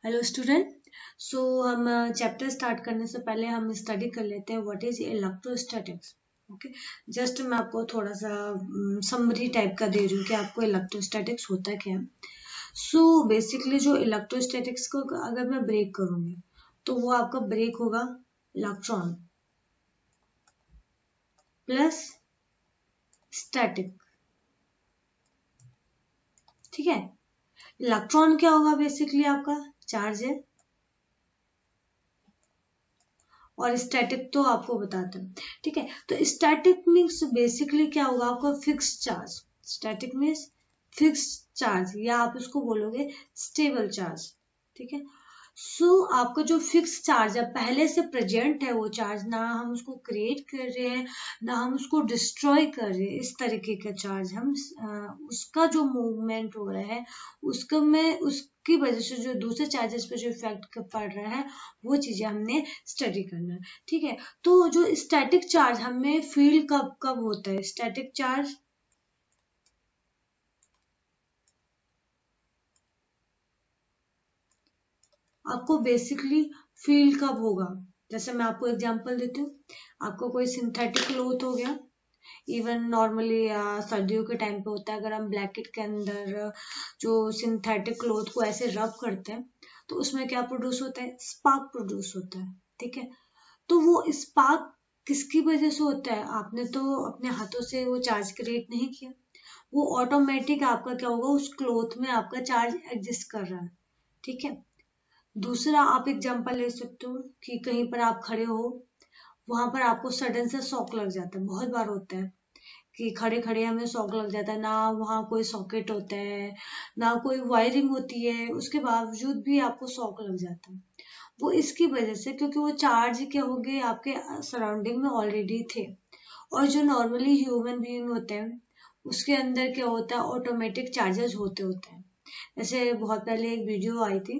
Hello student. हम chapter start करने से पहले हम स्टडी कर लेते हैं what is electrostatics. Okay, just मैं आपको थोड़ा सा समरी टाइप का दे रही हूँ कि आपको इलेक्ट्रोस्टैटिक्स होता क्या है। बेसिकली जो इलेक्ट्रोस्टैटिक्स को अगर मैं ब्रेक करूंगी तो वो आपका ब्रेक होगा इलेक्ट्रॉन प्लस स्टैटिक। ठीक है, इलेक्ट्रॉन क्या होगा? बेसिकली आपका चार्ज है और स्टैटिक तो आपको बताते हैं। ठीक है, तो स्टैटिक मीन्स बेसिकली क्या होगा आपका fix charge. Static means fix charge या आप इसको बोलोगे स्टेबल चार्ज। ठीक है, आपका जो फिक्स चार्ज है पहले से प्रेजेंट है वो चार्ज, ना हम उसको क्रिएट कर रहे हैं ना हम उसको डिस्ट्रॉय कर रहे हैं। इस तरीके का चार्ज हम उसका जो मूवमेंट हो रहा है उसका में उसकी वजह से जो दूसरे चार्जेस पे जो इफेक्ट पड़ रहा है वो चीजें हमने स्टडी करना है। ठीक है, तो जो स्टैटिक चार्ज हमें फील कब कब होता है? स्टैटिक चार्ज आपको बेसिकली फील कब होगा? जैसे मैं आपको एग्जांपल देती हूँ। आपको कोई सिंथेटिक क्लोथ हो गया, इवन नॉर्मली सर्दियों के टाइम पे होता है, अगर हम ब्लैकेट के अंदर जो सिंथेटिक क्लोथ को ऐसे रब करते हैं तो उसमें क्या प्रोड्यूस होता है? स्पार्क प्रोड्यूस होता है। ठीक है, तो वो स्पार्क किसकी वजह से होता है? आपने तो अपने हाथों से वो चार्ज क्रिएट नहीं किया, वो ऑटोमेटिक आपका क्या होगा उस क्लोथ में आपका चार्ज एग्जिस्ट कर रहा है। ठीक है, दूसरा आप एग्जांपल ले सकते हो कि कहीं पर आप खड़े हो, वहां पर आपको सडन से शॉक लग जाता है। बहुत बार होता है कि खड़े खड़े हमें शॉक लग जाता है, ना वहाँ कोई सॉकेट होता है ना कोई वायरिंग होती है, उसके बावजूद भी आपको शॉक लग जाता है। वो इसकी वजह से क्योंकि वो चार्ज क्या हो गए आपके सराउंडिंग में ऑलरेडी थे। और जो नॉर्मली ह्यूमन बीइंग होते हैं उसके अंदर क्या होता है? ऑटोमेटिक चार्जेस होते होते हैं। जैसे बहुत पहले एक वीडियो आई थी,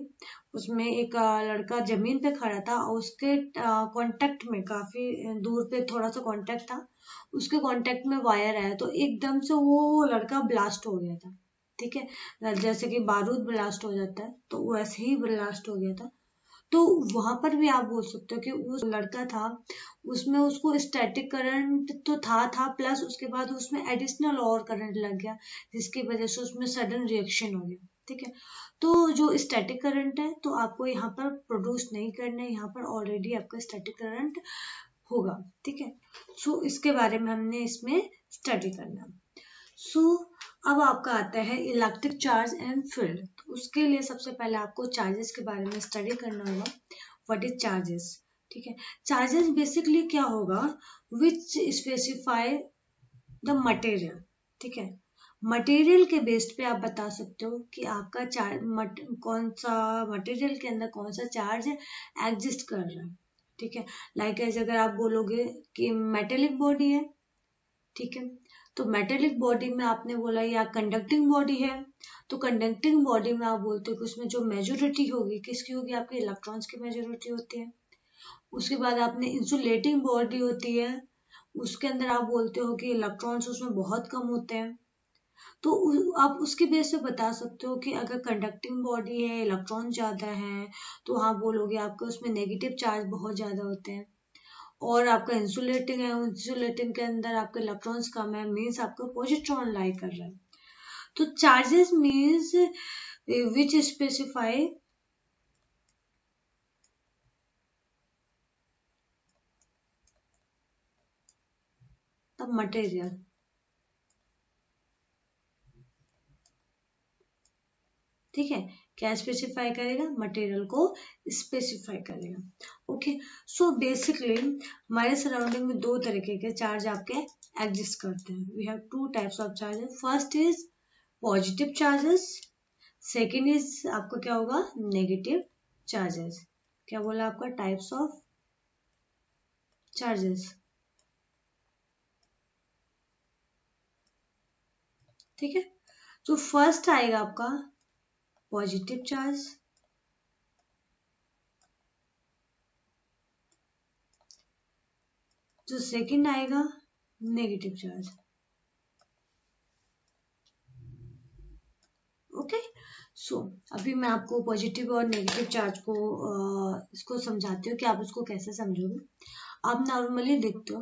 उसमें एक लड़का जमीन पे खड़ा था और उसके कांटेक्ट में काफी दूर पे थोड़ा सा कांटेक्ट था, उसके कांटेक्ट में वायर आया तो एकदम से वो लड़का ब्लास्ट हो गया था। ठीक है, जैसे कि बारूद ब्लास्ट हो जाता है तो वैसे ही ब्लास्ट हो गया था। तो वहां पर भी आप बोल सकते हो कि उस लड़का था, उसमें उसको स्टैटिक करंट तो था प्लस उसके बाद उसमें एडिशनल और करंट लग गया जिसकी वजह से उसमें सडन रिएक्शन हो गया। ठीक है, तो जो स्टैटिक करंट है तो आपको यहाँ पर प्रोड्यूस नहीं करना है, यहाँ पर ऑलरेडी आपका स्टैटिक करंट होगा। ठीक है, इसके बारे में हमने इसमें स्टडी करना। सो अब आपका आता है इलेक्ट्रिक चार्ज एंड फील्ड। तो उसके लिए सबसे पहले आपको चार्जेस के बारे में स्टडी करना होगा। What is charges? ठीक है, चार्जेस बेसिकली क्या होगा? विच स्पेसिफाई द मटेरियल। ठीक है, मटेरियल के बेस्ड पे आप बता सकते हो कि आपका कौन सा मटेरियल के अंदर कौन सा चार्ज एग्जिस्ट कर रहा है। ठीक है, लाइक एज अगर आप बोलोगे कि मेटेलिक बॉडी है, ठीक है, तो मेटेलिक बॉडी में आपने बोला या कंडक्टिंग बॉडी है, तो कंडक्टिंग बॉडी में आप बोलते हो कि उसमें जो मेजोरिटी होगी किसकी होगी? आपके इलेक्ट्रॉन्स की मेजोरिटी होती है। उसके बाद आपने इंसुलेटिंग बॉडी होती है, उसके अंदर आप बोलते हो कि इलेक्ट्रॉन्स उसमें बहुत कम होते हैं। तो आप उसके बेस पे बता सकते हो कि अगर कंडक्टिंग बॉडी है इलेक्ट्रॉन ज्यादा है तो हाँ बोलोगे आपके उसमें नेगेटिव चार्ज बहुत ज्यादा होते हैं। और आपका इंसुलेटिंग है, इंसुलेटिंग के अंदर आपके इलेक्ट्रॉन्स कम है, मीन्स आपका पॉजिट्रॉन लाई कर रहा है। तो charges means which specify the material. ठीक है, क्या स्पेसिफाई करेगा? मटेरियल को स्पेसिफाई करेगा। ओके, बेसिकली हमारे सराउंडिंग में दो तरीके के चार्ज आपके एग्जिस्ट करते हैं। We have two types of charges. First is positive charges, second is आपको क्या होगा? Negative charges. क्या बोला आपका? Types of charges. ठीक है, तो फर्स्ट आएगा आपका पॉजिटिव चार्ज, जो सेकंड आएगा नेगेटिव चार्ज। ओके, अभी मैं आपको पॉजिटिव और नेगेटिव चार्ज को इसको समझाती हूँ कि आप उसको कैसे समझोगे। आप नॉर्मली देखते हो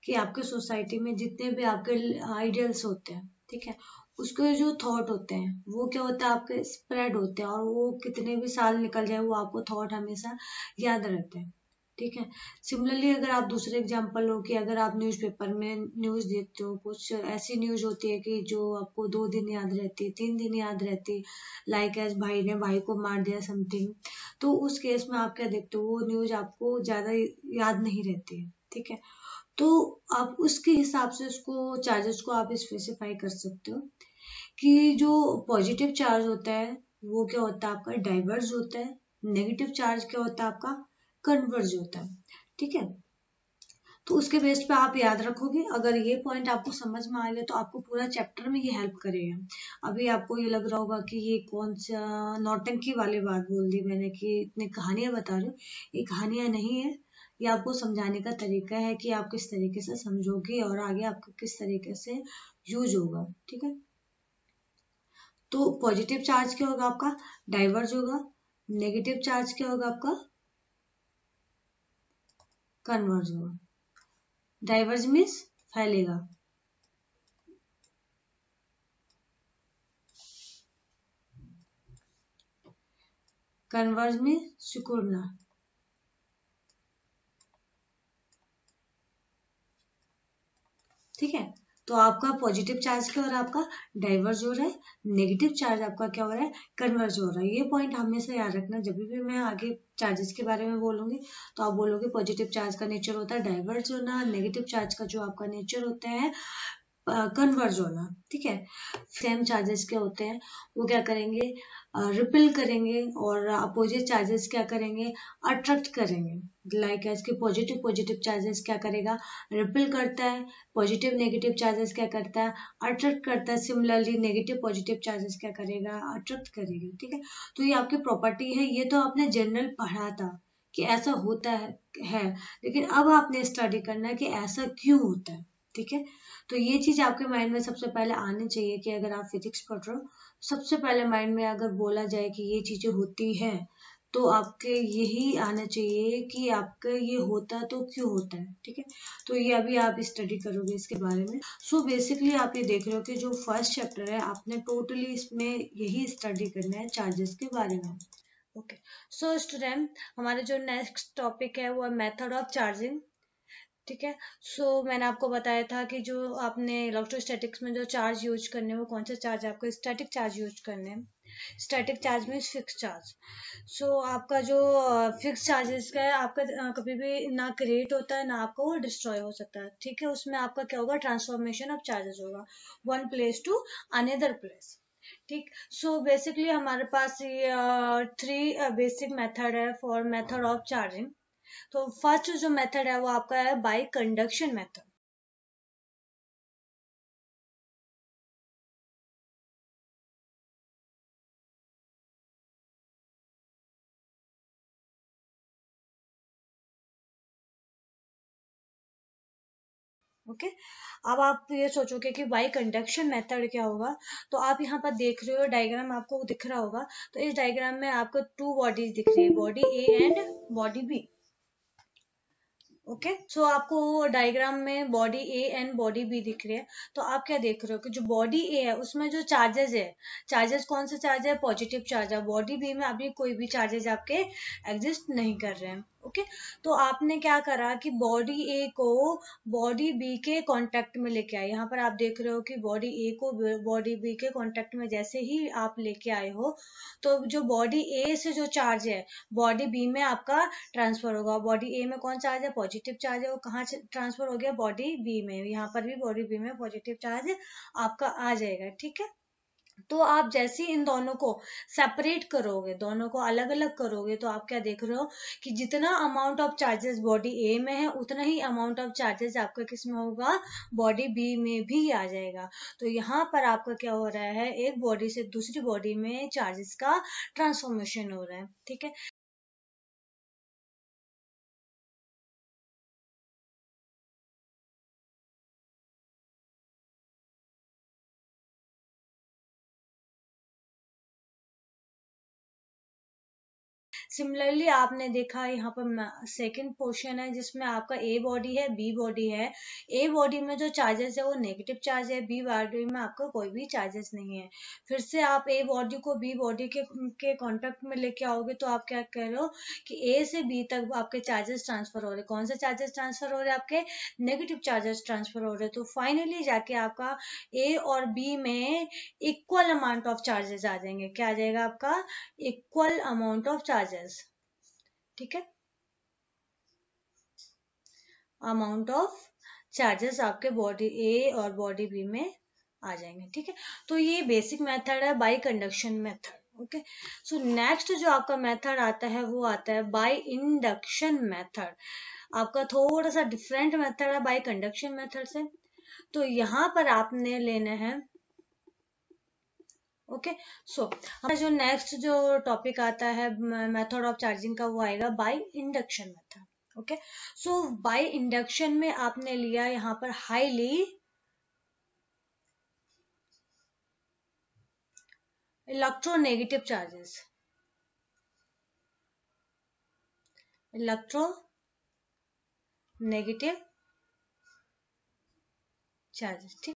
कि आपके सोसाइटी में जितने भी आपके आइडियल्स होते हैं, ठीक है, उसके जो थॉट होते हैं वो क्या होता है, आपके स्प्रेड होते हैं, और वो कितने भी साल निकल जाए वो आपको थॉट हमेशा याद रहते हैं, ठीक है। सिमिलरली अगर आप दूसरे एग्जांपल लो कि अगर आप न्यूज़पेपर में न्यूज़ देखते हो, कुछ ऐसी न्यूज़ होती है कि जो आपको 2 दिन याद रहती है, 3 दिन याद रहती है, लाइक एज भाई ने भाई को मार दिया समथिंग, तो उस केस में आप क्या देखते हो, वो न्यूज़ आपको ज्यादा याद नहीं रहती है, ठीक है। तो आप उसके हिसाब से उसको चार्जेस को आप स्पेसिफाई कर सकते हो कि जो पॉजिटिव चार्ज होता है वो क्या होता है, आपका डाइवर्ज होता है। नेगेटिव चार्ज क्या होता है, आपका कन्वर्ज होता है, ठीक है। तो उसके बेस पे आप याद रखोगे। अगर ये पॉइंट आपको समझ में आ गया तो आपको पूरा चैप्टर में ये हेल्प करेगा। अभी आपको ये लग रहा होगा कि ये कौन सा नौटंकी वाली बात बोल दी मैंने कि इतनी कहानियां बता रही हूँ, ये कहानियां नहीं है, ये आपको समझाने का तरीका है कि आप किस तरीके से समझोगे और आगे आपको किस तरीके से यूज होगा, ठीक है। तो पॉजिटिव चार्ज क्या होगा, आपका डाइवर्ज होगा। नेगेटिव चार्ज क्या होगा, आपका कन्वर्ज होगा। डाइवर्ज मीन्स फैलेगा, कन्वर्ज में सिकुड़ना, ठीक है। तो आपका पॉजिटिव चार्ज क्या हो रहा है, आपका डाइवर्ज हो रहा है। नेगेटिव चार्ज आपका क्या हो रहा है, कन्वर्ज हो रहा है। ये पॉइंट हमेशा याद रखना, जब भी मैं आगे चार्जेस के बारे में बोलूंगी तो आप बोलोगे पॉजिटिव चार्ज का नेचर होता है डाइवर्ज होना, नेगेटिव चार्ज का जो आपका नेचर होता है कन्वर्ज होना, ठीक है। सेम चार्जेस क्या होते हैं, वो क्या करेंगे, रिपेल करेंगे, और अपोजिट चार्जेस क्या करेंगे, अट्रैक्ट करेंगे। लाइक इसके पॉजिटिव पॉजिटिव चार्जेस क्या करेगा, रिपेल करता है। पॉजिटिव नेगेटिव चार्जेस क्या करता है, अट्रैक्ट करता है। सिमिलरली नेगेटिव पॉजिटिव चार्जेस क्या करेगा, अट्रैक्ट करेगा, ठीक है। तो ये आपकी प्रॉपर्टी है, ये तो आपने जनरल पढ़ा था कि ऐसा होता है, लेकिन अब आपने स्टडी करना है कि ऐसा क्यों होता है, ठीक है। तो ये चीज आपके माइंड में सबसे पहले आनी चाहिए कि अगर आप फिजिक्स पढ़ रहे हो, सबसे पहले माइंड में अगर बोला जाए कि ये चीजें होती हैं तो आपके यही आना चाहिए कि आपका ये होता तो क्यों होता है, ठीक है। तो ये अभी आप स्टडी करोगे इसके बारे में। सो बेसिकली आप ये देख रहे हो कि जो फर्स्ट चैप्टर है आपने टोटली इसमें यही स्टडी करना है चार्जेस के बारे में। ओके, सो स्टूडेंट हमारे जो नेक्स्ट टॉपिक है वो है मेथड ऑफ चार्जिंग, ठीक है। मैंने आपको बताया था कि जो आपने इलेक्ट्रोस्टैटिक्स में जो चार्ज यूज करने हैं वो कौन सा चार्ज, आपको स्टैटिक चार्ज यूज करने हैं। Static charge means fix charge. आपका जो फिक्स चार्जेस का है, आपका कभी भी ना क्रिएट होता है ना आपका वो डिस्ट्रॉय हो सकता है, ठीक है। उसमें आपका क्या होगा, ट्रांसफॉर्मेशन ऑफ चार्जेस होगा, one place to another place, ठीक। बेसिकली हमारे पास ये 3 बेसिक मेथड है फॉर मेथड ऑफ चार्जिंग। तो फर्स्ट जो मेथड है वो आपका है बाय कंडक्शन मेथड। ओके, अब आप ये सोचोगे कि बाय कंडक्शन मेथड क्या होगा। तो आप यहाँ पर देख रहे हो डायग्राम, आपको दिख रहा होगा। तो इस डायग्राम में आपको 2 बॉडीज दिख रही है, body A and body B. Okay, आपको डायग्राम में body A and body B दिख रही है। तो आप क्या देख रहे हो कि जो बॉडी ए है उसमें जो चार्जेस है, चार्जेस कौन से चार्ज है, पॉजिटिव चार्ज है। बॉडी बी में अभी कोई भी चार्जेस आपके एग्जिस्ट नहीं कर रहे हैं। ओके, तो आपने क्या करा कि बॉडी ए को बॉडी बी के कांटेक्ट में लेके आए। यहाँ पर आप देख रहे हो कि बॉडी ए को बॉडी बी के कांटेक्ट में जैसे ही आप लेके आए हो, तो जो बॉडी ए से जो चार्ज है बॉडी बी में आपका ट्रांसफर होगा। बॉडी ए में कौन चार्ज है, पॉजिटिव चार्ज है, वो कहाँ ट्रांसफर हो गया, बॉडी बी में। यहाँ पर भी बॉडी बी में पॉजिटिव चार्ज आपका आ जाएगा, ठीक है। तो आप जैसे ही इन दोनों को सेपरेट करोगे, दोनों को अलग अलग करोगे, तो आप क्या देख रहे हो कि जितना अमाउंट ऑफ चार्जेस बॉडी ए में है उतना ही अमाउंट ऑफ चार्जेस आपका किस में होगा, बॉडी बी में भी आ जाएगा। तो यहाँ पर आपका क्या हो रहा है, एक बॉडी से दूसरी बॉडी में चार्जेस का ट्रांसफॉर्मेशन हो रहा है, ठीक है। सिमिलरली आपने देखा यहाँ पर सेकंड पोर्शन है जिसमें आपका ए बॉडी है, बी बॉडी है। ए बॉडी में जो चार्जेस है वो नेगेटिव चार्ज है, बी बॉडी में आपका कोई भी चार्जेस नहीं है। फिर से आप ए बॉडी को बी बॉडी के कॉन्टेक्ट में लेके आओगे तो आप क्या कह रहे हो कि ए से बी तक आपके चार्जेस ट्रांसफर हो रहे हैं। कौन से चार्जेस ट्रांसफर हो रहे हैं? आपके नेगेटिव चार्जेस ट्रांसफर हो रहे हैं। तो फाइनली जाके आपका ए और बी में इक्वल अमाउंट ऑफ चार्जेस आ जाएंगे। क्या आ जाएगा आपका? Equal amount of charges. ठीक है, अमाउंट ऑफ चार्जेस आपके बॉडी ए और बॉडी बी में आ जाएंगे। ठीक है, तो ये बेसिक मेथड है bye conduction method. Okay, so next जो आपका मेथड आता है वो आता है बाय इंडक्शन मेथड। आपका थोड़ा सा डिफरेंट मेथड है बाय कंडक्शन मेथड से। तो यहाँ पर आपने लेना है, ओके, सो हमारा जो नेक्स्ट जो टॉपिक आता है मेथड ऑफ चार्जिंग का वो आएगा by induction method. Okay, so by induction में आपने लिया यहाँ पर highly electronegative charges, electronegative charges. ठीक,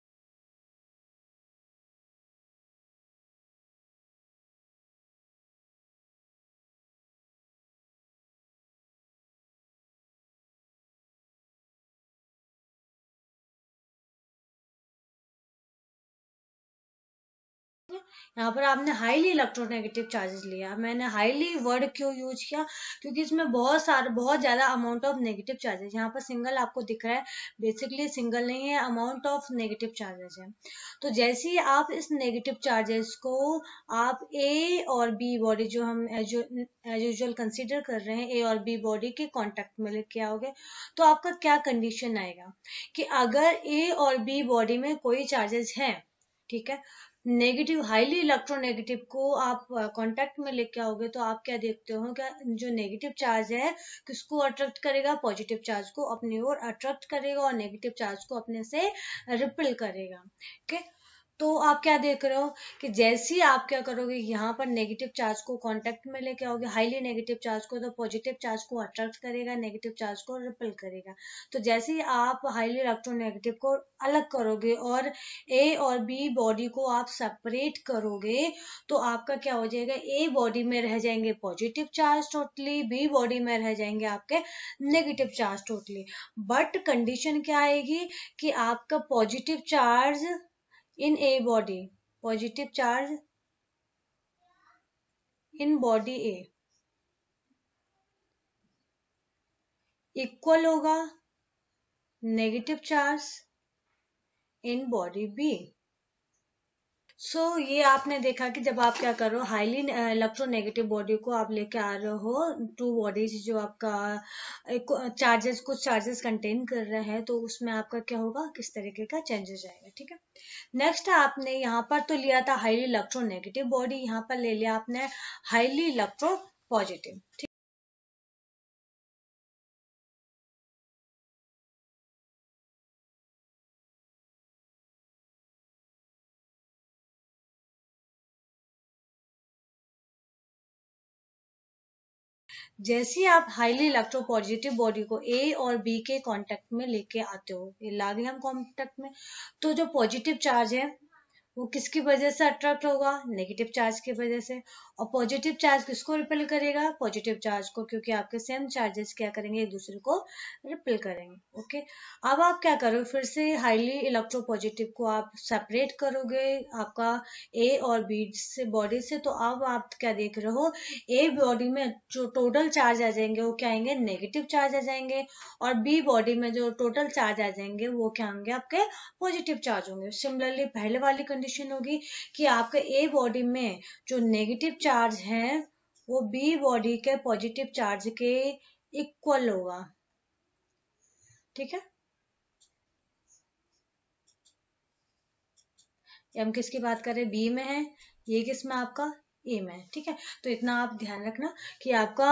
यहाँ पर आपने हाईली इलेक्ट्रोनेगेटिव चार्जेस लिया। मैंने हाईली वर्ड क्यों यूज किया? क्योंकि इसमें बहुत ज्यादा अमाउंट ऑफ नेगेटिव चार्जेस, यहाँ पर सिंगल आपको दिख रहा है, बेसिकली सिंगल नहीं है, अमाउंट ऑफ नेगेटिव चार्जेस है। तो जैसे ही आप इस नेगेटिव चार्जेस को आप ए और बी बॉडी जो हम एज यूजुअल कंसिडर कर रहे हैं, ए और बी बॉडी के कॉन्टेक्ट में लेके आओगे तो आपका क्या कंडीशन आएगा कि अगर ए और बी बॉडी में कोई चार्जेस है, ठीक है, नेगेटिव हाईली इलेक्ट्रोनेगेटिव को आप कांटेक्ट में लेके आओगे तो आप क्या देखते हो, क्या जो नेगेटिव चार्ज है किसको अट्रैक्ट करेगा? पॉजिटिव चार्ज को अपनी ओर अट्रैक्ट करेगा और नेगेटिव चार्ज को अपने से रिपेल करेगा। ओके, तो आप क्या देख रहे हो कि जैसे ही आप क्या करोगे, यहाँ पर नेगेटिव चार्ज को कांटेक्ट में लेके आओगे, हाईली नेगेटिव चार्ज को, तो पॉजिटिव चार्ज को अट्रैक्ट करेगा, नेगेटिव चार्ज को रिपेल करेगा। तो जैसे ही आप हाईली इलेक्ट्रोनेगेटिव को अलग करोगे और ए और बी बॉडी को आप सेपरेट करोगे तो आपका क्या हो जाएगा? ए बॉडी में रह जाएंगे positive charge totally, B body में रह जाएंगे आपके negative charge totally. But condition क्या आएगी कि आपका positive charge in a body, positive charge in body A equal होगा negative charge in body B। So ये आपने देखा कि जब आप क्या कर रहे हो, हाईली इलेक्ट्रोनेगेटिव बॉडी को आप लेके आ रहे हो, टू बॉडीज जो आपका चार्जेस, कुछ चार्जेस कंटेन कर रहे हैं, तो उसमें आपका क्या होगा, किस तरीके का चेंजेस आएगा। ठीक है, नेक्स्ट आपने यहाँ पर तो लिया था हाईली इलेक्ट्रोनेगेटिव बॉडी, यहाँ पर ले लिया आपने हाईली इलेक्ट्रो पॉजिटिव। जैसे ही आप हाईली इलेक्ट्रोपॉजिटिव बॉडी को ए और बी के कांटेक्ट में लेके आते हो, ये ला गए हम कांटेक्ट में, तो जो पॉजिटिव चार्ज है वो किसकी वजह से अट्रैक्ट होगा? नेगेटिव चार्ज की वजह से। और पॉजिटिव चार्ज किसको रिपेल करेगा? पॉजिटिव चार्ज को, क्योंकि आपके सेम चार्जेस क्या करेंगे? एक दूसरे को रिपेल करेंगे। ओके, अब आप क्या करोगे, फिर से हाईली इलेक्ट्रोपॉजिटिव को आप सेपरेट करोगे आपका ए और बी से बॉडी से। तो अब आप क्या देख रहे हो, ए बॉडी में जो टोटल चार्ज आ जाएंगे वो क्या आएंगे? नेगेटिव चार्ज आ जाएंगे। और बी बॉडी में जो टोटल चार्ज आ जाएंगे वो क्या होंगे? आपके पॉजिटिव चार्ज होंगे। सिमिलरली पहले वाली कंडीशन होगी कि आपके ए बॉडी में जो नेगेटिव चार्ज है वो बी बॉडी के पॉजिटिव चार्ज के इक्वल होगा। ठीक है, ये हम किसकी बात कर रहे हैं? बी में है, ये किस में? आपका ए में है। ठीक है, तो इतना आप ध्यान रखना कि आपका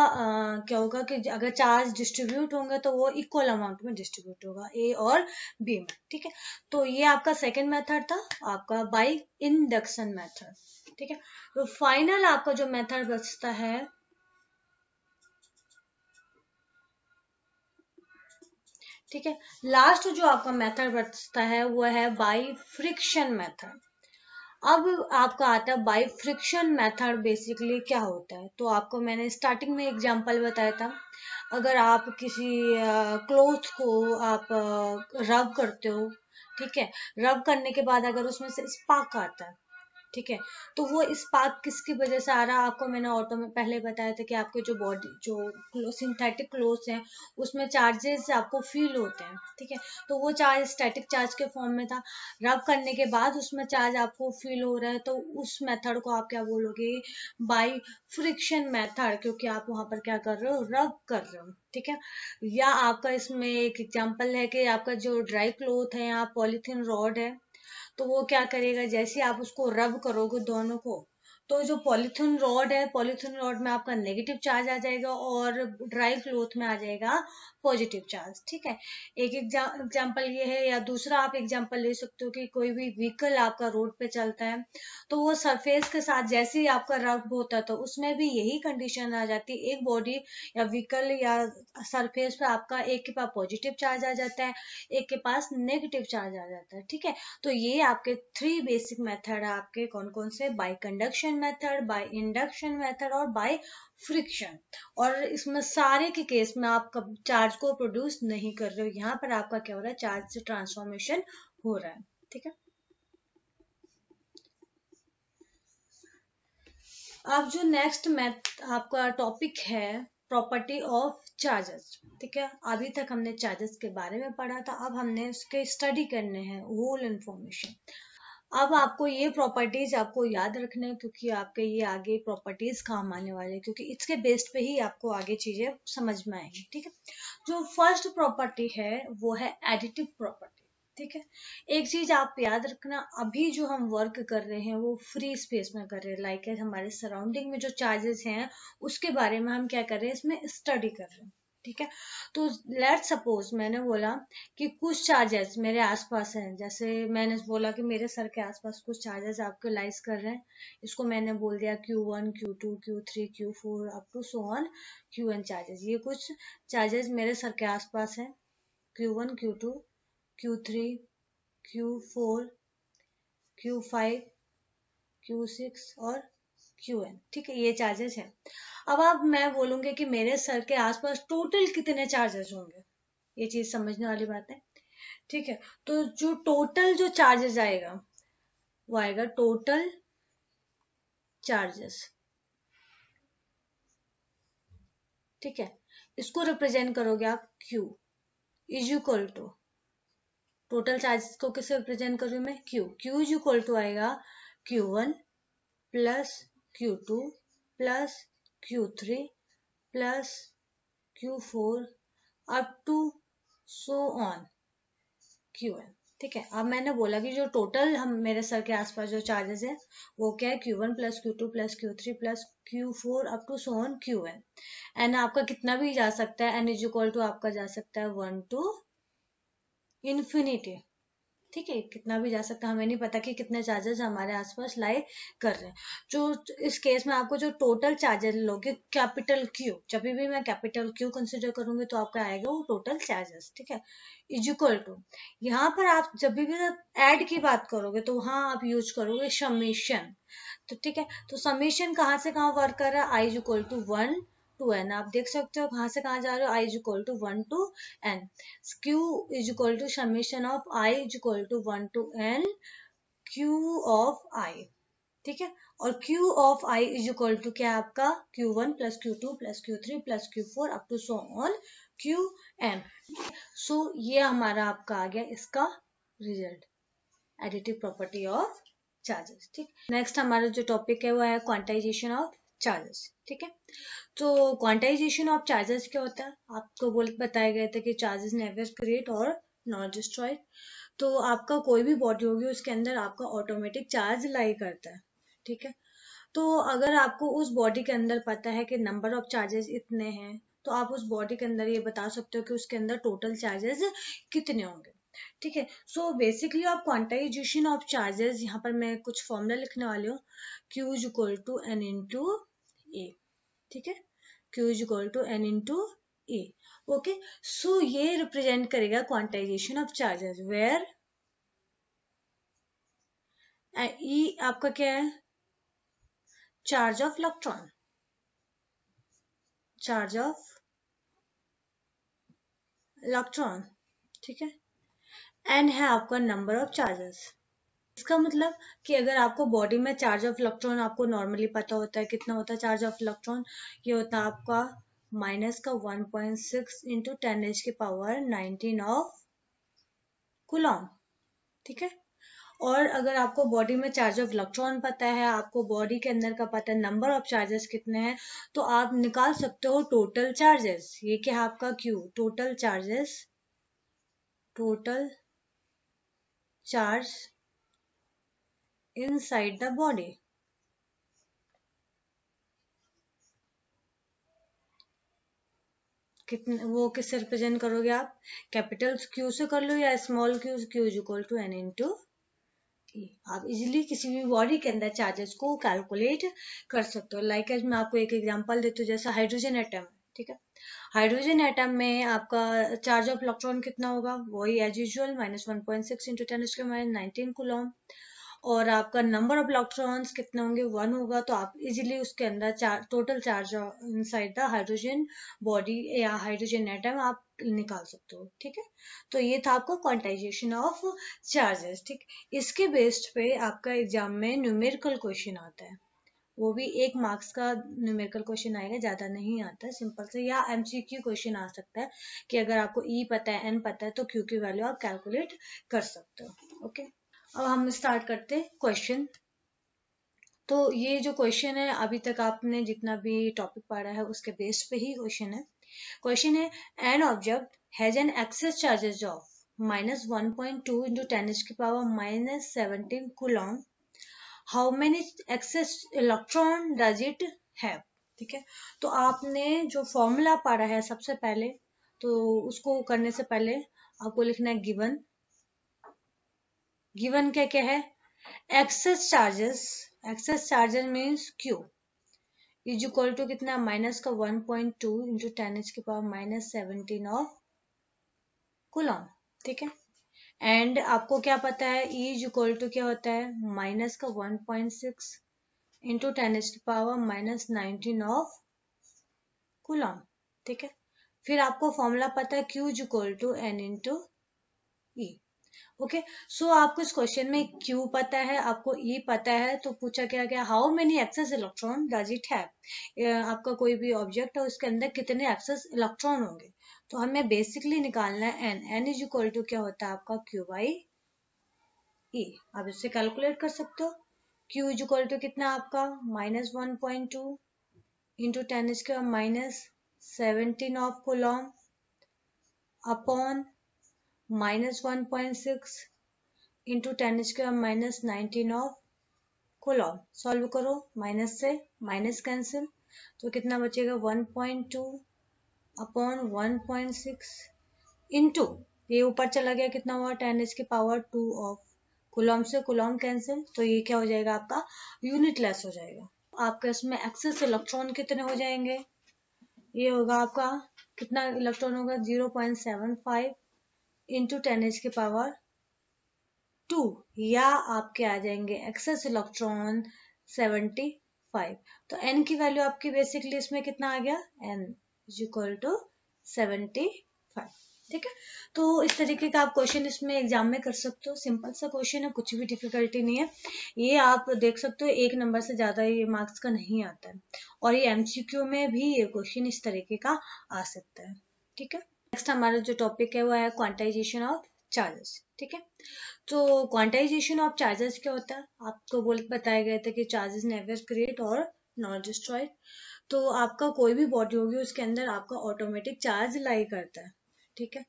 क्या होगा कि अगर चार्ज डिस्ट्रीब्यूट होंगे तो वो इक्वल अमाउंट में डिस्ट्रीब्यूट होगा ए और बी में। ठीक है, तो ये आपका सेकंड मेथड था, आपका बाय इंडक्शन मेथड। ठीक है, तो फाइनल आपका जो मेथड बचता है ठीक है। लास्ट जो आपका मेथड बचता है वो है बाई फ्रिक्शन मेथड। अब आपका आता है बाई फ्रिक्शन मेथड। बेसिकली क्या होता है, तो आपको मैंने स्टार्टिंग में एग्जांपल बताया था। अगर आप किसी क्लोथ को आप रब करते हो, ठीक है, रब करने के बाद अगर उसमें से स्पार्क आता है, ठीक है, तो वो स्पार्क किसकी वजह से आ रहा है, आपको मैंने ऑटो में पहले बताया था कि आपके जो बॉडी जो सिंथेटिक क्लोथ्स हैं उसमें चार्जेस आपको फील होते हैं, ठीक है, तो वो चार्ज स्टैटिक चार्ज के फॉर्म में था। रब करने के बाद उसमें चार्ज आपको फील हो रहा है, तो उस मेथड को आप क्या बोलोगे, बाई फ्रिक्शन मेथड, क्योंकि आप वहां पर क्या कर रहे हो, रब कर रहे हो, ठीक है। या आपका इसमें एक एग्जांपल है कि आपका जो ड्राई क्लोथ है या पॉलीथीन रॉड है, तो वो क्या करेगा, जैसे आप उसको रब करोगे दोनों को, तो जो पॉलीथीन रॉड है, पॉलीथीन रॉड में आपका नेगेटिव चार्ज आ जाएगा और ड्राई क्लोथ में आ जाएगा पॉजिटिव चार्ज, ठीक है। एक एग्जाम्पल ये है, या दूसरा आप एग्जाम्पल ले सकते हो कि कोई भी व्हीकल आपका रोड पे चलता है, तो वो सरफेस के साथ जैसे ही आपका रब होता है तो उसमें भी यही कंडीशन आ जाती है, एक बॉडी या व्हीकल या सरफेस पे आपका एक के पास पॉजिटिव चार्ज आ जाता है, एक के पास नेगेटिव चार्ज आ जाता है, ठीक है। तो ये आपके 3 बेसिक मेथड है आपके, कौन कौन से, bye conduction method, by induction method और बाय फ्रिक्शन। और इसमें सारे के केस में आप चार्ज को प्रोड्यूस नहीं कर रहे हो, यहाँ पर आपका क्या हो रहा है, चार्ज से ट्रांसफॉर्मेशन हो रहा है, ठीक है। अब जो नेक्स्ट मैथ आपका टॉपिक है, प्रॉपर्टी ऑफ चार्जेस, ठीक है। अभी तक हमने चार्जेस के बारे में पढ़ा था, अब हमने उसके स्टडी करने हैं होल इंफॉर्मेशन। अब आपको ये प्रॉपर्टीज आपको याद रखना है, क्योंकि आपके ये आगे प्रॉपर्टीज काम आने वाले हैं, क्योंकि इसके बेस्ड पे ही आपको आगे चीजें समझ में आएंगी, ठीक है। जो फर्स्ट प्रॉपर्टी है वो है एडिटिव प्रॉपर्टी, ठीक है। एक चीज आप याद रखना, अभी जो हम वर्क कर रहे हैं वो फ्री स्पेस में कर रहे हैं, लाइक हमारे सराउंडिंग में जो चार्जेस हैं उसके बारे में हम क्या कर रहे हैं, इसमें स्टडी कर रहे हैं, ठीक है। तो लेट सपोज मैंने बोला कि कुछ चार्जेस मेरे आसपास हैं, जैसे मैंने बोला कि मेरे सर के आसपास कुछ चार्जेस आपको लाइज कर रहे हैं, इसको मैंने बोल दिया Q1 Q2 Q3 Q4 up to so on Qn charges. ये कुछ चार्जेस मेरे सर के आसपास हैं, Q1 Q2 Q3 Q4 Q5 Q6 और Qn, ठीक है, ये चार्जेस हैं। अब मैं बोलूंगी कि मेरे सर के आसपास टोटल कितने चार्जेस होंगे, ये चीज समझने वाली बात है, ठीक है। तो जो टोटल जो चार्जेस आएगा वो आएगा टोटल चार्जेस, ठीक है। इसको रिप्रेजेंट करोगे आप Q is equal to, total charges को किससे रिप्रेजेंट करूँ मैं, Q इज इक्वल टू आएगा Q1 plus Q2 plus Q3 plus Q4 up to so on Qn, ठीक है। अब मैंने बोला कि जो टोटल हम मेरे सर के आसपास जो चार्जेस है वो क्या है, Q1 plus Q2 plus Q3 plus Q4 up to so on Qn। N आपका कितना भी जा सकता है, एन इज इक्वल टू आपका जा सकता है 1 टू इन्फिनिटी, ठीक है, कितना भी जा सकता है, हमें नहीं पता कि कितने चार्जेस हमारे आसपास लाई कर रहे हैं। जो इस केस में आपको जो टोटल चार्जेस लोगे कैपिटल Q, जब भी मैं कैपिटल Q कंसिडर करूंगी तो आपका आएगा वो टोटल चार्जेस, ठीक है, इज इक्वल टू, यहाँ पर आप जब भी ऐड की बात करोगे तो वहां आप यूज करोगे समेशन, तो ठीक है। तो समेशन कहाँ से कहाँ वर्क कर रहा है, i is equal to 1 to n, आप देख सकते हो कहाँ से कहाँ जा रहे हो, i is equal to 1 to n, Q is equal to summation of I is equal to 1 to n Q of I, ठीक है। और Q of I is equal to क्या है आपका, Q1 plus Q2 plus Q3 plus Q4 up to so on Qn। So ये हमारा आपका आ गया इसका result, additive property of charges, ठीक। नेक्स्ट हमारा जो टॉपिक है वो है क्वांटाइजेशन ऑफ चार्जेस, ठीक है। तो क्वांटाइजेशन ऑफ चार्जेस क्या होता है, आपको बताया गया था कि चार्जेस नेवर क्रिएट और नॉट डिस्ट्रॉयड। तो आपका कोई भी बॉडी होगी उसके अंदर आपका ऑटोमेटिक चार्ज लाई करता है, ठीक है। तो अगर आपको उस बॉडी के अंदर पता है कि नंबर ऑफ चार्जेस इतने हैं, तो आप उस बॉडी के अंदर ये बता सकते हो कि उसके अंदर टोटल चार्जेस कितने होंगे, ठीक है। सो बेसिकली आप क्वांटाइजेशन ऑफ चार्जेस, यहाँ पर मैं कुछ फॉर्मूला लिखने वाली हूँ, Q is equal to n into A, ठीक है, Q is equal to n into A. Okay, so ये रिप्रेजेंट करेगा quantization of charges, where e आपका क्या है, charge of electron, charge of electron, ठीक है। एन है आपका नंबर ऑफ चार्जेस। इसका मतलब कि अगर आपको बॉडी में चार्ज ऑफ इलेक्ट्रॉन आपको नॉर्मली पता होता है कितना होता है चार्ज ऑफ इलेक्ट्रॉन, ये होता है आपका माइनस का 1.6 इंटू 10⁻⁹ ऑफ कूलॉम, ठीक है। और अगर आपको बॉडी में चार्ज ऑफ इलेक्ट्रॉन पता है, आपको बॉडी के अंदर का पता है नंबर ऑफ चार्जेस कितने हैं, तो आप निकाल सकते हो टोटल चार्जेस। ये क्या है आपका Q, total charges, total charge inside the body. कितने वो किससे रिप्रेजेंट करोगे आप, कैपिटल क्यू से कर लो या small Q, Q is equal to n into e. आप इजीली किसी भी बॉडी के अंदर चार्जेस को कैलकुलेट कर सकते हो। लाइक मैं आपको एक एग्जांपल देती हूँ, जैसा हाइड्रोजन एटम, ठीक है। हाइड्रोजन एटम में आपका चार्ज ऑफ इलेक्ट्रॉन कितना होगा, वही एज यूजुअल -1.6 इंटू 10⁻⁹ कूलॉम। और आपका नंबर ऑफ इलेक्ट्रॉन्स कितने होंगे, 1 होगा। तो आप इजीली उसके अंदर total charge inside the hydrogen body या हाइड्रोजन एटम आप निकाल सकते हो, ठीक है। तो ये था आपका क्वांटाइजेशन ऑफ चार्जेस, ठीक। इसके बेस्ड पे आपका एग्जाम में न्यूमेरिकल क्वेश्चन आता है, वो भी 1 मार्क्स का न्यूमेरिकल क्वेश्चन आएगा, ज्यादा नहीं आता है, सिंपल से। या एमसीक्यू क्वेश्चन आ सकता है कि अगर आपको ई पता है, एन पता है, तो क्यू की वैल्यू आप कैलकुलेट कर सकते हो। ओके, अब हम स्टार्ट करते हैं क्वेश्चन। तो ये जो क्वेश्चन है, अभी तक आपने जितना भी टॉपिक पढ़ा है उसके बेस पे ही क्वेश्चन है। क्वेश्चन है, an object has an excess charges of -1.2 into 10⁻⁻17 coulomb, how many excess electron does it have, ठीक है। तो आपने जो फॉर्मूला पढ़ा है सबसे पहले, तो उसको करने से पहले आपको लिखना है गिवन। गिवन क्या क्या है, excess charges means Q is equal to कितना, माइनस का 1.2 इंटू 10⁻⁻17 ऑफ कूलॉम, ठीक है। एंड आपको क्या पता है, ई इज इक्वल टू क्या होता है, माइनस का 1.6 इंटू 10⁻⁻19 ऑफ कूलॉम, ठीक है। फिर आपको फॉर्मूला पता है Q is equal to n into e. Okay, so आपको इस क्वेश्चन में क्यू पता है, आपको ई पता है, तो पूछा क्या गया, how many excess electron does it have. आपका कोई भी ऑब्जेक्ट है, उसके अंदर कितने एक्सेस इलेक्ट्रॉन होंगे, तो हमें बेसिकली निकालना है n. N is equal to क्या होता है आपका क्यू बाई ई। आप इससे कैलकुलेट कर सकते हो। क्यू इज इक्वल टू कितना आपका -1.2 into 10⁻⁻17 of Coulomb upon -1.6 into 10⁻⁻19 of Coulomb. Solve करो, माइनस से माइनस कैंसिल, तो कितना बचेगा 1.2 अपॉन 1.6 इंटू, ये ऊपर चला गया कितना हुआ 10⁻² ऑफ कूलॉम से कूलॉम कैंसिल, तो ये क्या हो जाएगा आपका यूनिट लेस हो जाएगा। आपका इसमें एक्सेस इलेक्ट्रॉन कितने हो जाएंगे, ये होगा आपका कितना इलेक्ट्रॉन होगा 0.75 इंटू 10⁻², या आपके आ जाएंगे एक्सेस इलेक्ट्रॉन 75। तो एन की वैल्यू आपकी बेसिकली इसमें कितना आ गया, एन इज इक्वल टू 75, ठीक है। तो इस तरीके का आप क्वेश्चन इसमें एग्जाम में कर सकते हो, सिंपल सा क्वेश्चन है, कुछ भी डिफिकल्टी नहीं है। ये आप देख सकते हो 1 नंबर से ज्यादा ये मार्क्स का नहीं आता है, और ये एमसीक्यू में भी ये क्वेश्चन इस तरीके का आ सकता है, ठीक है। नेक्स्ट हमारा जो टॉपिक है वो है क्वांटाइजेशन ऑफ चार्जेस, ठीक है। तो क्वांटाइजेशन ऑफ चार्जेस क्या होता है, आपको बताया गया था कि चार्जेस नेवर क्रिएट और नॉट डिस्ट्रॉयड। तो आपका कोई भी बॉडी होगी उसके अंदर आपका ऑटोमेटिक चार्ज लाई करता है, ठीक है।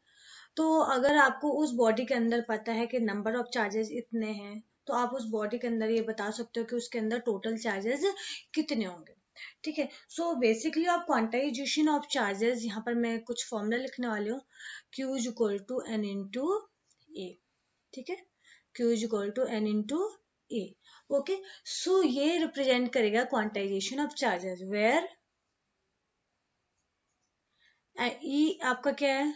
तो अगर आपको उस बॉडी के अंदर पता है कि नंबर ऑफ चार्जेस इतने हैं, तो आप उस बॉडी के अंदर ये बता सकते हो कि उसके अंदर टोटल चार्जेस कितने होंगे, ठीक है। सो बेसिकली आप क्वांटाइजेशन ऑफ चार्जेस, यहाँ पर मैं कुछ फॉर्मूला लिखने वाली हूँ, Q is equal to n into A, ठीक है। Q is equal to n into A. Okay, so ये रिप्रेजेंट करेगा quantization of charges, where e आपका क्या है,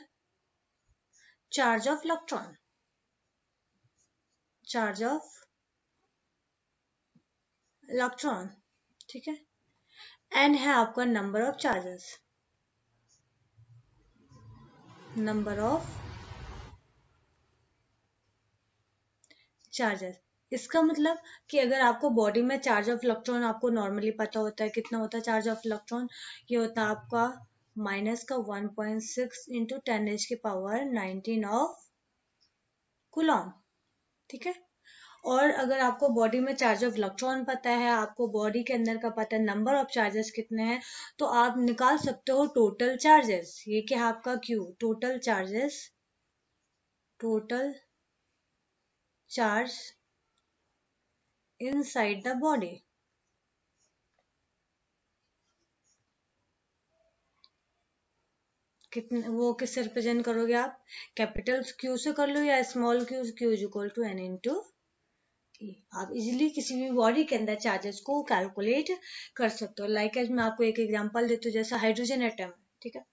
charge of electron, charge of electron, ठीक है। एन है आपका number of charges, number of charges. इसका मतलब कि अगर आपको बॉडी में चार्ज ऑफ इलेक्ट्रॉन आपको नॉर्मली पता होता है, कितना होता है चार्ज ऑफ इलेक्ट्रॉन, ये होता है आपका माइनस का 1.6 इंटू 10⁻⁹ ऑफ कूलॉम, ठीक है। और अगर आपको बॉडी में चार्ज ऑफ इलेक्ट्रॉन पता है, आपको बॉडी के अंदर का पता है नंबर ऑफ चार्जेस कितने हैं, तो आप निकाल सकते हो टोटल चार्जेस। ये क्या है आपका Q, total charges, total charge inside the body. कितने, वो किससे रिप्रेजेंट करोगे आप, कैपिटल क्यू से कर लो या small Q, Q is equal to n into e. आप इजीली किसी भी बॉडी के अंदर चार्जेस को कैलकुलेट कर सकते हो। लाइक एज मैं आपको एक एग्जांपल देती हूँ, जैसा हाइड्रोजन एटम, ठीक है।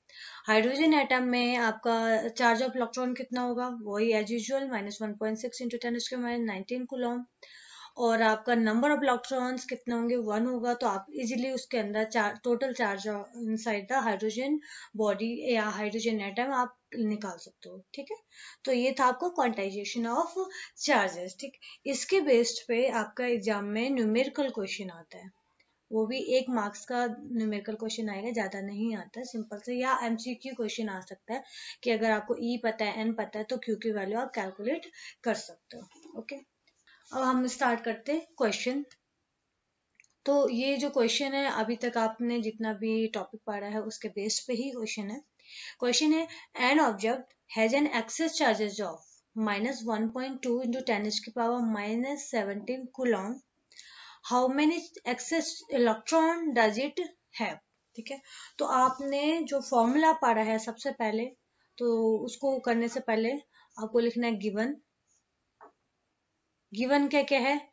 हाइड्रोजन एटम में आपका चार्ज ऑफ इलेक्ट्रॉन कितना होगा, वही एज यूजुअल -1.6 इंटू 10⁻⁹ कूलॉम। और आपका नंबर ऑफ इलेक्ट्रॉन्स कितने होंगे, 1 होगा। तो आप इजीली उसके अंदर total charge inside the hydrogen body या हाइड्रोजन एटम आप निकाल सकते हो, ठीक है। तो ये था आपका क्वांटाइजेशन ऑफ चार्जेस, ठीक। इसके बेस्ड पे आपका एग्जाम में न्यूमेरिकल क्वेश्चन आता है, वो भी 1 मार्क्स का न्यूमेरिकल क्वेश्चन आएगा, ज्यादा नहीं आता, सिंपल से। या एमसीक्यू क्वेश्चन आ सकता है कि अगर आपको ई पता है, एन पता है, तो क्यू की वैल्यू आप कैलकुलेट कर सकते हो, ओके। अब हम स्टार्ट करते हैं क्वेश्चन। तो ये जो क्वेश्चन है, अभी तक आपने जितना भी टॉपिक पढ़ा है उसके बेस पे ही क्वेश्चन है। क्वेश्चन है, an object has an excess charges of -1.2 into 10⁻⁻17 coulomb, how many excess electron does it have, ठीक है। तो आपने जो फॉर्मूला पढ़ा है सबसे पहले, तो उसको करने से पहले आपको लिखना है गिवन। गिवन क्या क्या है,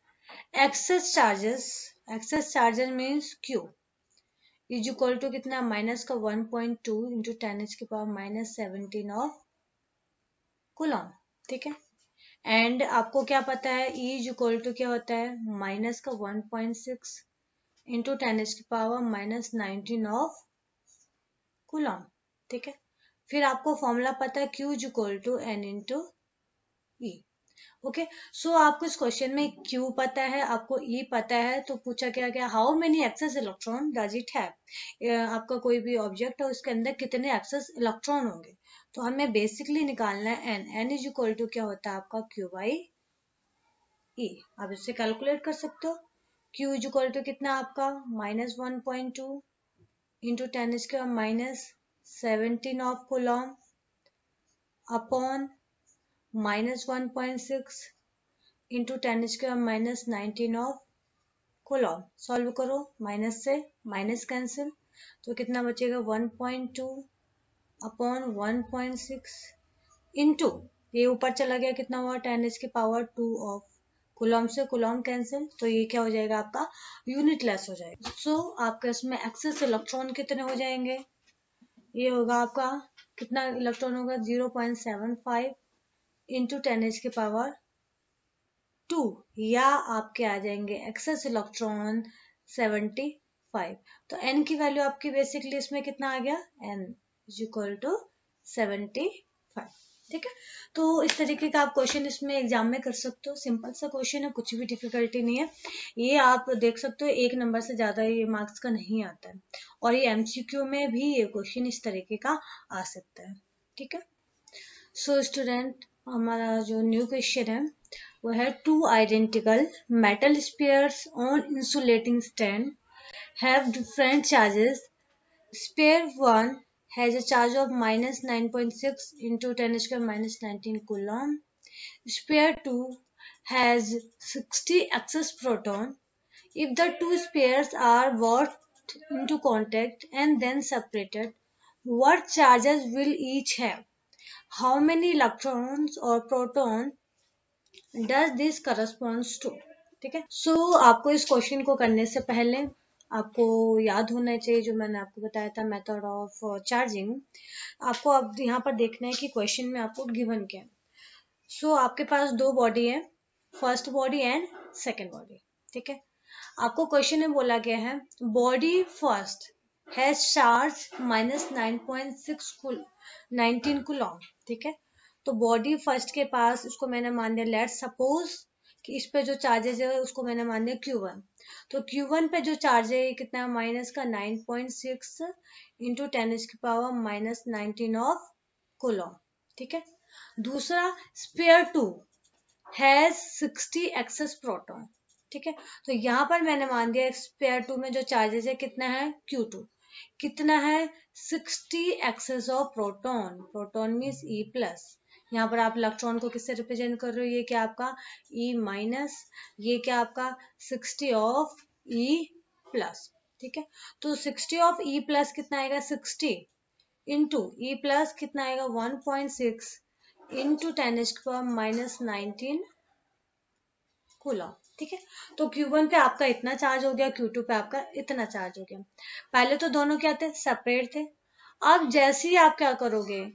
excess charges means Q is equal to कितना, माइनस का 1.2 इंटू 10⁻⁻17 ऑफ कूलॉम, ठीक है। एंड आपको क्या पता है, ई इज इक्वल टू क्या होता है, माइनस का 1.6 इंटू 10⁻⁻19 ऑफ कूलॉम, ठीक है। फिर आपको फॉर्मूला पता है Q is equal to n into e, okay. So आपको इस क्वेश्चन में क्यू पता है, आपको ई पता है, तो पूछा क्या गया, how many excess electron does it have, आपका कोई भी ऑब्जेक्ट है उसके अंदर कितने एक्सेस इलेक्ट्रॉन होंगे। तो हमें बेसिकली निकालना है एन इज इक्वल टू क्या होता है आपका क्यू बाई ई। आप इससे कैलकुलेट कर सकते हो, क्यू इज इक्वल टू कितना आपका -1.2 into 10⁻⁻17 of Coulomb upon -1.6 into 10⁻⁻19 of Coulomb. Solve करो, माइनस से माइनस कैंसिल, तो कितना बचेगा 1.2 अपॉन 1.6 इंटू, ये ऊपर चला गया, कितना हुआ 10⁻² ऑफ कूलॉम से कूलॉम कैंसिल, तो ये क्या हो जाएगा आपका यूनिट लेस हो जाएगा। सो आपके इसमें एक्सेस इलेक्ट्रॉन कितने हो जाएंगे, ये होगा आपका कितना इलेक्ट्रॉन होगा 0.75 इंटू 10⁻², या आपके आ जाएंगे एक्सेस इलेक्ट्रॉन 75। तो एन की वैल्यू आपकी बेसिकली इसमें कितना आ गया, एन इज इक्वल टू 75, ठीक है। तो इस तरीके का आप क्वेश्चन इसमें एग्जाम में कर सकते हो, सिंपल सा क्वेश्चन है, कुछ भी डिफिकल्टी नहीं है। ये आप देख सकते हो 1 नंबर से ज्यादा ये मार्क्स का नहीं आता है, और ये एमसीक्यू में भी ये क्वेश्चन इस तरीके का आ सकता है, ठीक है। सो स्टूडेंट, हमारा जो न्यू क्वेश्चन है वो है, 2 identical metal spheres on insulating stand have different charges. Sphere 1 has a charge of -9.6 into 10⁻⁻19 coulomb. Sphere 2 has 60 excess proton. If the two spheres are brought into contact and then separated, what charges will each have? How many electrons or proton does this corresponds to, ठीक है। सो आपको इस question को करने से पहले आपको याद होना चाहिए जो मैंने आपको बताया था मेथड ऑफ चार्जिंग। आपको अब यहाँ पर देखना है कि क्वेश्चन में आपको गिवन क्या है। सो आपके पास दो बॉडी है, first body and second body, ठीक है। आपको क्वेश्चन में बोला गया है body first has charge -9.6 19 Coulomb, ठीक है। तो बॉडी फर्स्ट के पास, उसको मैंने मान दिया, लेट्स सपोज कि इस पे जो चार्जेज है उसको मैंने मान दिया Q1। तो Q1 पे जो चार्ज है कितना है, माइनस का 9.6 इंटू 10⁻⁻19 ऑफ कूलॉम, ठीक है। दूसरा स्पेयर 2 हैज 60 एक्सेस प्रोटॉन, ठीक है। तो यहाँ पर मैंने मान दिया स्पेयर 2 में जो चार्जेस है कितना है, Q2 कितना है, 60 excess of proton, proton means E plus. यहाँ पर आप इलेक्ट्रॉन को किससे रिप्रेजेंट कर रहे हो, ये क्या आपका E माइनस, ये क्या आपका 60 ऑफ E प्लस, ठीक है। तो 60 ऑफ E प्लस कितना आएगा, 60 इंटू E प्लस कितना आएगा 1.6 इंटू 10⁻⁻19 कूलॉम, ठीक है। तो Q1 पे आपका इतना चार्ज हो गया, Q2 पे आपका इतना चार्ज हो गया। पहले तो दोनों क्या थे, सेपरेट थे। अब जैसे ही आप क्या करोगे,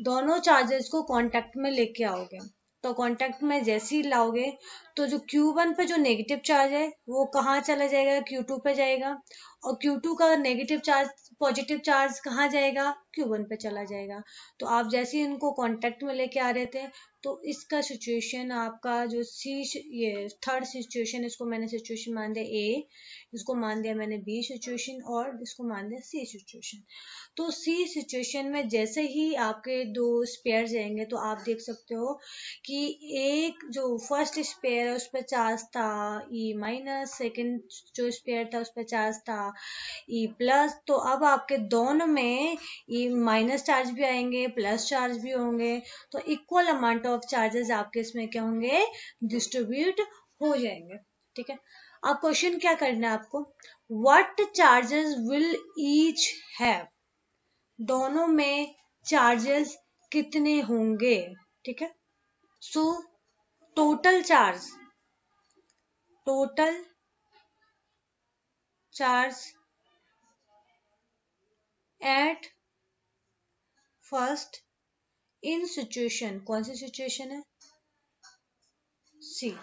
दोनों चार्जेस को कांटेक्ट में लेके आओगे, तो कांटेक्ट में जैसे ही लाओगे तो जो Q1 पे जो नेगेटिव चार्ज है वो कहाँ चला जाएगा, Q2 पे जाएगा, और Q2 का नेगेटिव चार्ज, पॉजिटिव चार्ज कहाँ जाएगा, Q1 पे चला जाएगा। तो आप जैसे ही इनको कांटेक्ट में लेके आ रहे थे, तो इसका सिचुएशन आपका जो ये थर्ड सिचुएशन, इसको मैंने सिचुएशन मान दिया A, इसको मान दिया मैंने B सिचुएशन, और इसको मान दिया C सिचुएशन। तो C सिचुएशन में जैसे ही आपके दो स्पेयर जाएंगे, तो आप देख सकते हो कि एक जो फर्स्ट स्पेयर है उस पर चार्ज था E माइनस, सेकेंड जो स्पेयर था उस पर चार्ज था E प्लस। तो अब आपके दोनों में E माइनस चार्ज भी आएंगे, प्लस चार्ज भी होंगे, तो इक्वल अमाउंट ऑफ चार्जेस आपके इसमें क्या होंगे, डिस्ट्रीब्यूट हो जाएंगे, ठीक है। अब क्वेश्चन क्या करना है आपको, what charges will each have, दोनों में चार्जेस कितने होंगे, ठीक है। So total charge at first in situation, कौन सी सिचुएशन है, सी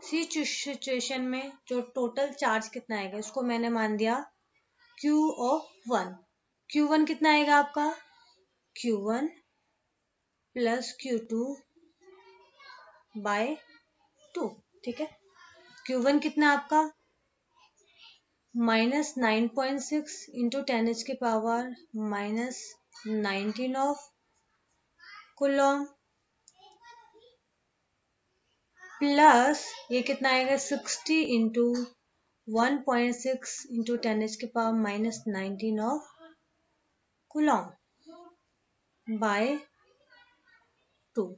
सिचुएशन में जो टोटल चार्ज कितना आएगा, इसको मैंने मान दिया Q ऑफ 1। Q1 कितना आएगा आपका, Q1 प्लस Q2 बाय 2, ठीक है। Q1 कितना आपका -9.6 इंटू 10⁻⁻19 ऑफ कूलॉम, प्लस ये कितना आएगा 60 into 1.6 into 10⁻⁻19 of coulomb by 2।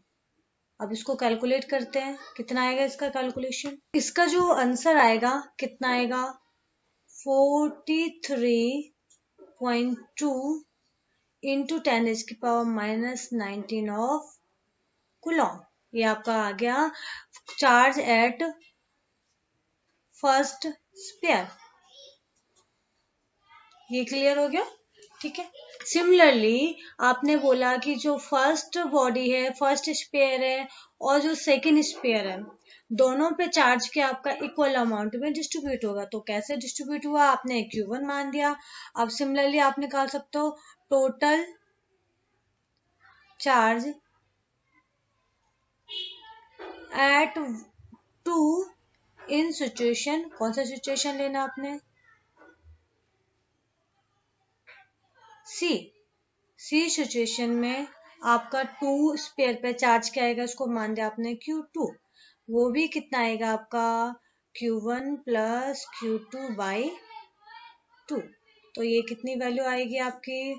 अब इसको कैलकुलेट करते हैं, कितना आएगा इसका कैलकुलेशन, इसका जो आंसर आएगा कितना आएगा 43.2 इंटू 10⁻⁻19 ऑफ कूलॉम। ये आपका आ गया चार्ज एट फर्स्ट स्पेयर। ये क्लियर हो गया, ठीक है। सिमिलरली आपने बोला कि जो फर्स्ट बॉडी है, फर्स्ट स्पेयर है, और जो सेकेंड स्पेयर है, दोनों पे चार्ज के आपका इक्वल अमाउंट में डिस्ट्रीब्यूट होगा। तो कैसे डिस्ट्रीब्यूट हुआ, आपने Q1 मान दिया। अब सिमिलरली आपने कह सकते हो total charge at 2 in situation, कौन सा सिचुएशन लेना आपने, सी सिचुएशन में आपका 2 स्पेयर पे चार्ज क्या आएगा, उसको मान दिया आपने Q2, वो भी कितना आएगा आपका Q1 प्लस Q2 बाई 2। तो ये कितनी वैल्यू आएगी आपकी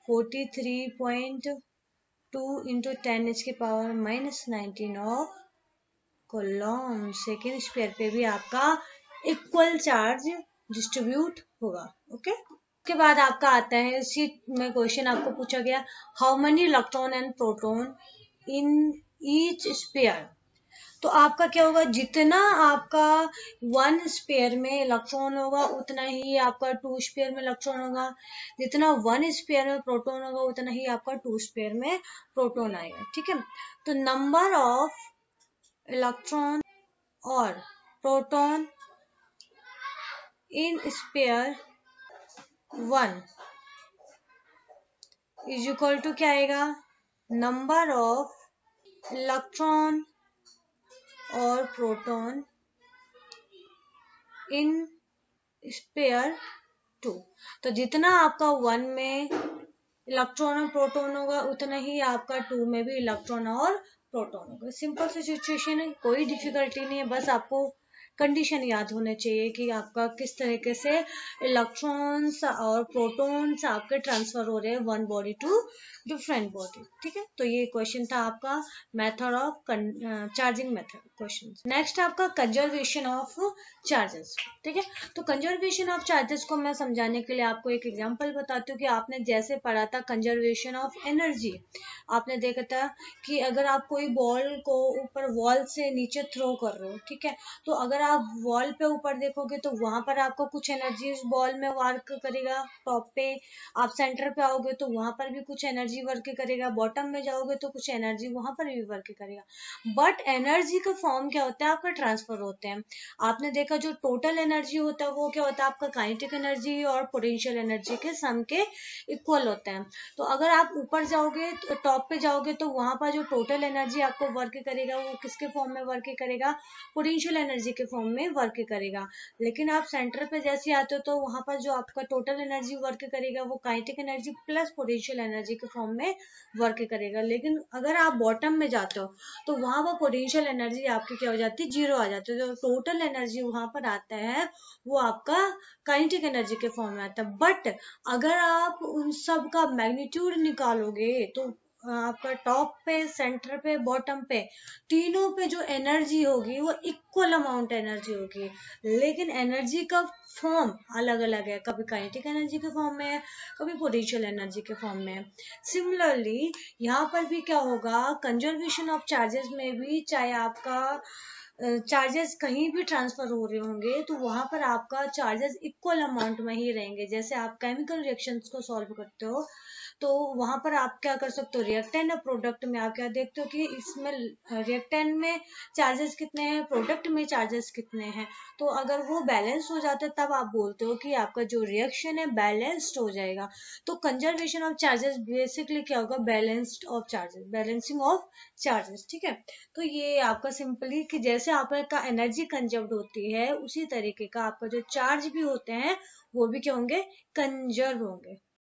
43.2 into 10⁻⁻19 of coulomb. Second sphere पे भी आपका इक्वल चार्ज डिस्ट्रीब्यूट होगा, ओके। उसके बाद आपका आता है, इसी में क्वेश्चन आपको पूछा गया how many electron and proton in each sphere. तो आपका क्या होगा, जितना आपका 1 स्पेयर में इलेक्ट्रॉन होगा उतना ही आपका 2 स्पेयर में इलेक्ट्रॉन होगा, जितना 1 स्पेयर में प्रोटॉन होगा उतना ही आपका 2 स्पेयर में प्रोटॉन आएगा। ठीक है, तो नंबर ऑफ इलेक्ट्रॉन और proton in sphere 1 is equal to क्या आएगा, नंबर ऑफ इलेक्ट्रॉन और प्रोटॉन इन स्पेयर 2। तो जितना आपका 1 में इलेक्ट्रॉन और प्रोटॉन होगा उतना ही आपका 2 में भी इलेक्ट्रॉन और प्रोटॉन होगा। सिंपल सी सिचुएशन है, कोई डिफिकल्टी नहीं है, बस आपको कंडीशन याद होने चाहिए कि आपका किस तरीके से इलेक्ट्रॉन्स और प्रोटॉन्स आपके ट्रांसफर हो रहे हैं one body to different body. ठीक है, तो ये क्वेश्चन था आपका method of charging method question. Next आपका कंजर्वेशन ऑफ चार्जेस। ठीक है, तो कंजर्वेशन ऑफ चार्जेस को मैं समझाने के लिए आपको एक एग्जांपल बताती हूँ कि आपने जैसे पढ़ा था कंजर्वेशन ऑफ एनर्जी। आपने देखा था कि अगर आप कोई बॉल को ऊपर वॉल से नीचे थ्रो कर रहे हो, ठीक है, तो अगर आप वॉल पे ऊपर देखोगे तो वहां पर आपको कुछ एनर्जी उस बॉल में वर्क करेगा, टॉप पे आप सेंटर पे आओगे तो वहां पर भी कुछ एनर्जी वर्क करेगा, बॉटम में जाओगे तो कुछ एनर्जी वहां पर भी वर्क करेगा। बट एनर्जी का फॉर्म क्या होता है, आपका ट्रांसफर होते हैं। आपने देखा जो टोटल एनर्जी होता है वो क्या होता है, आपका काइनेटिक एनर्जी और पोटेंशियल एनर्जी के सम के इक्वल होता है। तो अगर आप ऊपर जाओगे, टॉप पे जाओगे, तो वहां पर जो टोटल एनर्जी आपको वर्क करेगा वो किसके फॉर्म में वर्क करेगा, पोटेंशियल एनर्जी के फॉर्म में वर्क करेगा। लेकिन आप सेंटर पे जैसे आते हो तो वहां पर जो आपका टोटल एनर्जी वर्क करेगा वो kinetic energy plus potential energy के फॉर्म में वर्क करेगा। लेकिन अगर आप बॉटम में जाते हो तो वहां पर पोटेंशियल एनर्जी आपकी क्या हो जाती है, जीरो आ जाती है। जो टोटल एनर्जी वहां पर आता है वो आपका काइनेटिक एनर्जी के फॉर्म में आता है। बट अगर आप उन सब का मैग्नीट्यूड निकालोगे तो आपका टॉप पे, सेंटर पे, बॉटम पे, तीनों पे जो एनर्जी होगी वो इक्वल अमाउंट एनर्जी होगी। लेकिन एनर्जी का फॉर्म अलग अलग है, कभी काइनेटिक एनर्जी के फॉर्म में है, कभी पोटेंशियल एनर्जी के फॉर्म में है। सिमिलरली यहाँ पर भी क्या होगा, कंजर्वेशन ऑफ चार्जेस में भी चाहे आपका चार्जेस कहीं भी ट्रांसफर हो रहे होंगे तो वहां पर आपका चार्जेस इक्वल अमाउंट में ही रहेंगे। जैसे आप केमिकल रिएक्शंस को सॉल्व करते हो तो वहां पर आप क्या कर सकते हो, रिएक्टेंट और प्रोडक्ट में आप क्या देखते हो कि इसमें रिएक्टेंट में चार्जेस कितने हैं, प्रोडक्ट में चार्जेस कितने हैं। तो अगर वो बैलेंस हो जाता है तब आप बोलते हो कि आपका जो रिएक्शन है बैलेंस्ड हो जाएगा। तो कंजर्वेशन ऑफ चार्जेस बेसिकली क्या होगा, balanced of charges, balancing of charges. ठीक है, तो ये आपका सिंपली कि जैसे आपका एनर्जी कंजर्व होती है उसी तरीके का आपका जो चार्ज भी होते हैं वो भी क्या होंगे, कंजर्व होंगे।